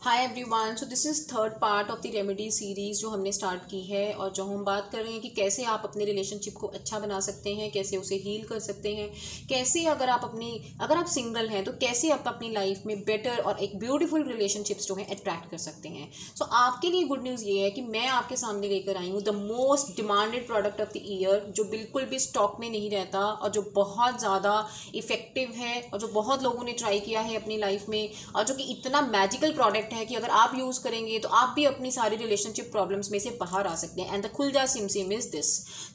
Hi everyone, so this is third part of the remedy series जो हमने start की है और जो हम बात कर रहे हैं कि कैसे आप अपने रिलेशनशिप को अच्छा बना सकते हैं, कैसे उसे हील कर सकते हैं, कैसे अगर आप सिंगल हैं तो कैसे आप अपनी लाइफ में बेटर और एक ब्यूटीफुल रिलेशनशिप्स जो है अट्रैक्ट कर सकते हैं। सो आपके लिए गुड न्यूज़ ये है कि मैं आपके सामने लेकर आई हूँ the most demanded product of the year, जो बिल्कुल भी स्टॉक में नहीं रहता और जो बहुत ज़्यादा इफेक्टिव है और जो बहुत लोगों ने ट्राई किया है अपनी लाइफ में और जो कि इतना मैजिकल प्रोडक्ट है कि अगर आप यूज़ करेंगे तो आप भी अपनी सारी रिलेशनशिप प्रॉब्लम्स में से बाहर आ सकते हैं। एंड द खुलजा सिमसिम is this.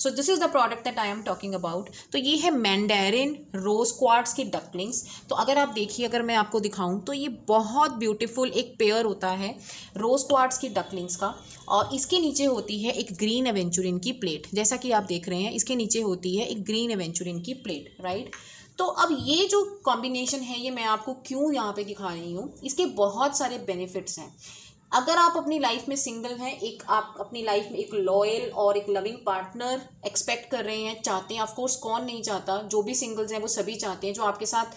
So this is the product that I am talking about. तो ये है मैंडेरिन रोज क्वार्ट्स की डकलिंग्स। तो अगर आप देखिए, अगर मैं आपको दिखाऊं तो ये बहुत ब्यूटीफुल एक पेयर होता है रोज क्वार्ट्स की डकलिंग्स का। और इसके नीचे होती है एक ग्रीन एवेंचुरिन की प्लेट, जैसा कि आप देख रहे हैं इसके नीचे होती है एक ग्रीन एवेंचुरिन की प्लेट, राइट। तो अब ये जो कॉम्बिनेशन है ये मैं आपको क्यों यहाँ पे दिखा रही हूँ, इसके बहुत सारे बेनिफिट्स हैं। अगर आप अपनी लाइफ में सिंगल हैं, आप अपनी लाइफ में एक लॉयल और एक लविंग पार्टनर एक्सपेक्ट कर रहे हैं, चाहते हैं, ऑफ कोर्स कौन नहीं चाहता, जो भी सिंगल्स हैं वो सभी चाहते हैं जो आपके साथ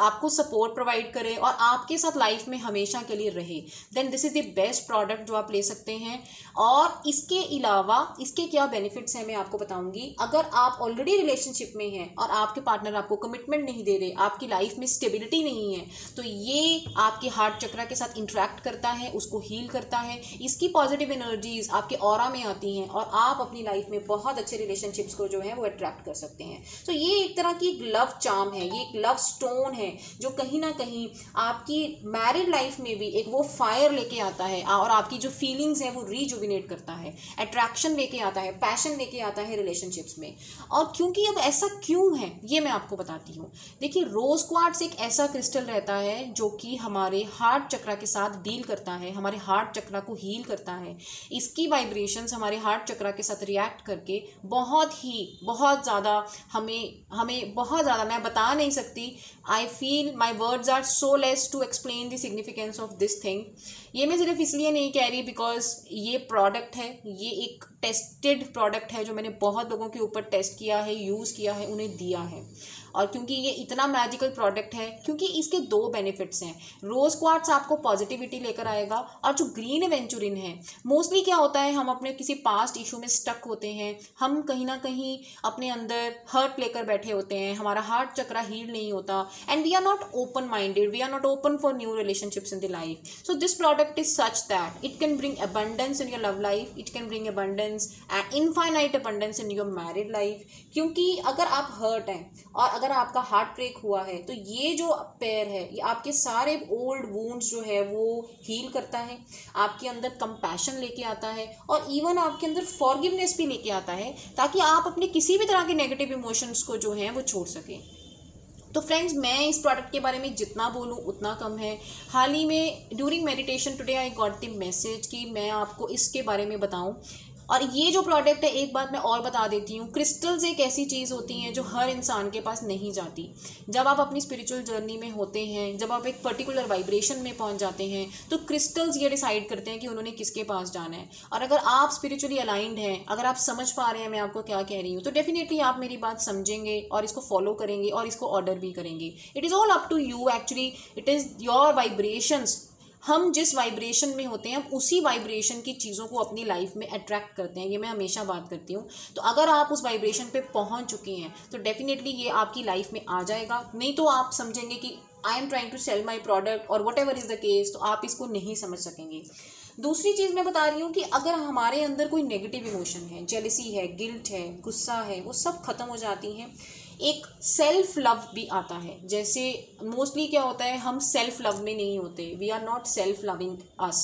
आपको सपोर्ट प्रोवाइड करे और आपके साथ लाइफ में हमेशा के लिए रहे, then this is the best product जो आप ले सकते हैं। और इसके अलावा इसके क्या बेनिफिट्स हैं मैं आपको बताऊंगी। अगर आप ऑलरेडी रिलेशनशिप में हैं और आपके पार्टनर आपको कमिटमेंट नहीं दे रहे, आपकी लाइफ में स्टेबिलिटी नहीं है, तो ये आपके हार्ट चक्रा के साथ इंटरेक्ट करता है, उसको हील करता है, इसकी पॉजिटिव एनर्जीज आपके ऑरा में आती हैं और आप अपनी लाइफ में बहुत अच्छे रिलेशनशिप्स को जो है वो अट्रैक्ट कर सकते हैं। तो ये एक तरह की लव चार्म है, ये एक लव स्टोन है जो कहीं ना कहीं आपकी मैरिड लाइफ में भी एक वो फायर लेके आता है और आपकी जो फीलिंग्स हैं वो रिजुविनेट करता है, अट्रैक्शन लेके आता है, पैशन लेके आता है रिलेशनशिप्स में। और क्योंकि अब ऐसा क्यों है ये मैं आपको बताती हूँ। देखिए, रोज क्वार्ट्स एक ऐसा क्रिस्टल रहता है जो कि हमारे हार्ट चक्रा के साथ डील करता है, हमारे हार्ट चक्रा को हील करता है। इसकी वाइब्रेशंस हमारे हार्ट चक्रा के साथ रिएक्ट करके बहुत ज़्यादा हमें बहुत ज़्यादा, मैं बता नहीं सकती, I feel my words are so less to explain the significance of this thing। ये मैं सिर्फ इसलिए नहीं कह रही बिकॉज ये प्रोडक्ट है, ये एक टेस्टेड प्रोडक्ट है जो मैंने बहुत लोगों के ऊपर टेस्ट किया है, यूज़ किया है, उन्हें दिया है। और क्योंकि ये इतना मैजिकल प्रोडक्ट है, क्योंकि इसके दो बेनिफिट्स हैं। रोज क्वार्ट्स आपको पॉजिटिविटी लेकर आएगा और जो ग्रीन एवेंचुरिन है, मोस्टली क्या होता है, हम अपने किसी पास्ट इशू में स्टक होते हैं, हम कहीं ना कहीं अपने अंदर हर्ट लेकर बैठे होते हैं, हमारा हार्ट चक्रा हील नहीं होता and we are not open minded, we are not open for new relationships in the life. So this product is such that it can bring abundance in your love life, it can bring abundance and infinite abundance in your married life। क्योंकि अगर आप hurt हैं और अगर आपका heart break हुआ है तो ये जो पेयर है ये आपके सारे ओल्ड वुंड्स जो है वो हील करता है, आपके अंदर कंपैशन लेके आता है और इवन आपके अंदर फॉरगिवनेस भी लेके आता है, ताकि आप अपने किसी भी तरह के नेगेटिव इमोशंस को जो है वो छोड़ सकें। तो फ्रेंड्स, मैं इस प्रोडक्ट के बारे में जितना बोलूँ उतना कम है। हाल ही में during meditation today I got the message कि मैं आपको इसके बारे में बताऊं। और ये जो प्रोडक्ट है, एक बात मैं और बता देती हूँ, क्रिस्टल्स एक ऐसी चीज़ होती हैं जो हर इंसान के पास नहीं जाती। जब आप अपनी स्पिरिचुअल जर्नी में होते हैं, जब आप एक पर्टिकुलर वाइब्रेशन में पहुँच जाते हैं, तो क्रिस्टल्स ये डिसाइड करते हैं कि उन्होंने किसके पास जाना है। और अगर आप स्पिरिचुअली अलाइंड हैं, अगर आप समझ पा रहे हैं मैं आपको क्या कह रही हूँ, तो डेफिनेटली आप मेरी बात समझेंगे और इसको फॉलो करेंगे और इसको ऑर्डर भी करेंगे। It is all up to you actually, it is your vibrations. हम जिस वाइब्रेशन में होते हैं, हम उसी वाइब्रेशन की चीज़ों को अपनी लाइफ में अट्रैक्ट करते हैं, ये मैं हमेशा बात करती हूँ। तो अगर आप उस वाइब्रेशन पे पहुँच चुकी हैं तो डेफिनेटली ये आपकी लाइफ में आ जाएगा। नहीं तो आप समझेंगे कि I am trying to sell my product और whatever is the case, तो आप इसको नहीं समझ सकेंगे। दूसरी चीज़ मैं बता रही हूँ कि अगर हमारे अंदर कोई नेगेटिव इमोशन है, जेलसी है, गिल्ट है, गुस्सा है, वो सब खत्म हो जाती हैं। एक सेल्फ लव भी आता है। जैसे मोस्टली क्या होता है, हम सेल्फ लव में नहीं होते, we are not self loving us,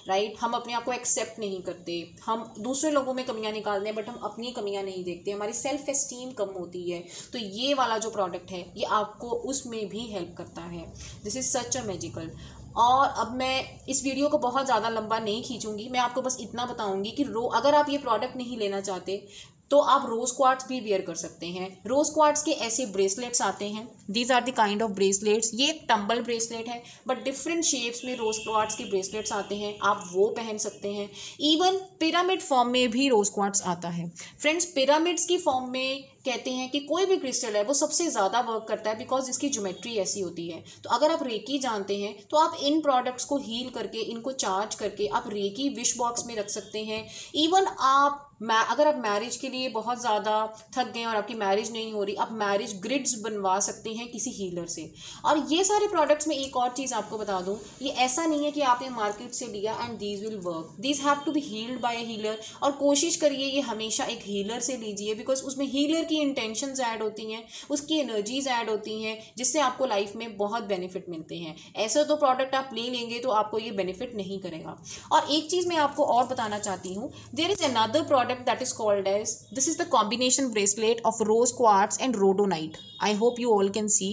right. हम अपने आप को एक्सेप्ट नहीं करते, हम दूसरे लोगों में कमियां निकालते हैं बट हम अपनी कमियां नहीं देखते, हमारी सेल्फ एस्टीम कम होती है। तो ये वाला जो प्रोडक्ट है ये आपको उसमें भी हेल्प करता है। This is such a magical. और अब मैं इस वीडियो को बहुत ज़्यादा लंबा नहीं खींचूंगी, मैं आपको बस इतना बताऊंगी कि अगर आप ये प्रोडक्ट नहीं लेना चाहते, तो आप रोज क्वार्ट्स भी वेयर कर सकते हैं। रोज क्वार्ट्स के ऐसे ब्रेसलेट्स आते हैं, these are the kind of bracelets. ये एक टम्बल ब्रेसलेट है, बट डिफरेंट शेप्स में रोज क्वार्ट्स के ब्रेसलेट्स आते हैं, आप वो पहन सकते हैं। इवन पिरामिड फॉर्म में भी रोज क्वार्ट्स आता है। फ्रेंड्स, पिरामिड्स की फॉर्म में कहते हैं कि कोई भी क्रिस्टल है वो सबसे ज़्यादा वर्क करता है बिकॉज इसकी ज्योमेट्री ऐसी होती है। तो अगर आप रेकी जानते हैं तो आप इन प्रोडक्ट्स को हील करके, इनको चार्ज करके आप रेकी विश बॉक्स में रख सकते हैं। इवन आप अगर आप मैरिज के लिए बहुत ज़्यादा थक गए और आपकी मैरिज नहीं हो रही, आप मैरिज ग्रिड्स बनवा सकते हैं किसी हीलर से। और ये सारे प्रोडक्ट्स में एक और चीज़ आपको बता दूं, ये ऐसा नहीं है कि आपने मार्केट से लिया and these will work, these have to be healed by a healer. और कोशिश करिए ये हमेशा एक हीलर से लीजिए, बिकॉज उसमें हीलर की इंटेंशंस ऐड होती हैं, उसकी एनर्जीज ऐड होती हैं, जिससे आपको लाइफ में बहुत बेनिफिट मिलते हैं। ऐसा तो प्रोडक्ट आप ले लेंगे तो आपको ये बेनिफिट नहीं करेगा। और एक चीज़ मैं आपको और बताना चाहती हूँ, there is another product that is called as, this is the combination bracelet of rose quartz and rhodonite. I hope you all can see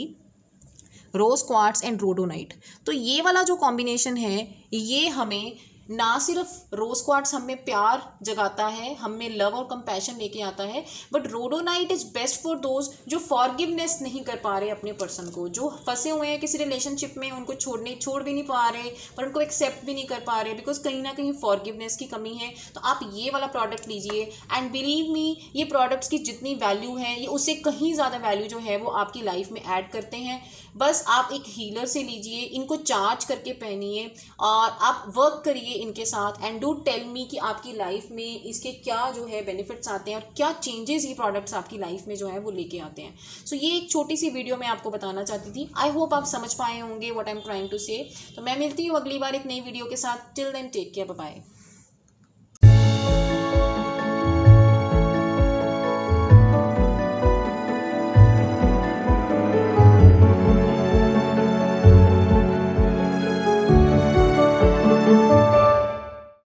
rose quartz and rhodonite. तो ये वाला जो कॉम्बिनेशन है ये हमें ना सिर्फ रोज क्वार्ट्स हमें प्यार जगाता है, हमें लव और कंपैशन लेके आता है, but rhodonite is best for those जो फॉरगिवनेस नहीं कर पा रहे अपने पर्सन को, जो फंसे हुए हैं किसी रिलेशनशिप में, उनको छोड़ भी नहीं पा रहे पर उनको एक्सेप्ट भी नहीं कर पा रहे बिकॉज कहीं ना कहीं फॉरगिवनेस की कमी है। तो आप ये वाला प्रोडक्ट लीजिए एंड बिलीव मी, ये प्रोडक्ट्स की जितनी वैल्यू है ये उससे कहीं ज़्यादा वैल्यू जो है वो आपकी लाइफ में ऐड करते हैं। बस आप एक हीलर से लीजिए, इनको चार्ज करके पहनिए और आप वर्क करिए इनके साथ एंड डू टेल मी कि आपकी लाइफ में इसके क्या जो है बेनिफिट्स आते हैं और क्या चेंजेस ये प्रोडक्ट्स आपकी लाइफ में जो है वो लेके आते हैं। सो ये एक छोटी सी वीडियो मैं आपको बताना चाहती थी। आई होप आप समझ पाए होंगे what I am trying to say. तो मैं मिलती हूँ अगली बार एक नई वीडियो के साथ। Till then take care, bye bye.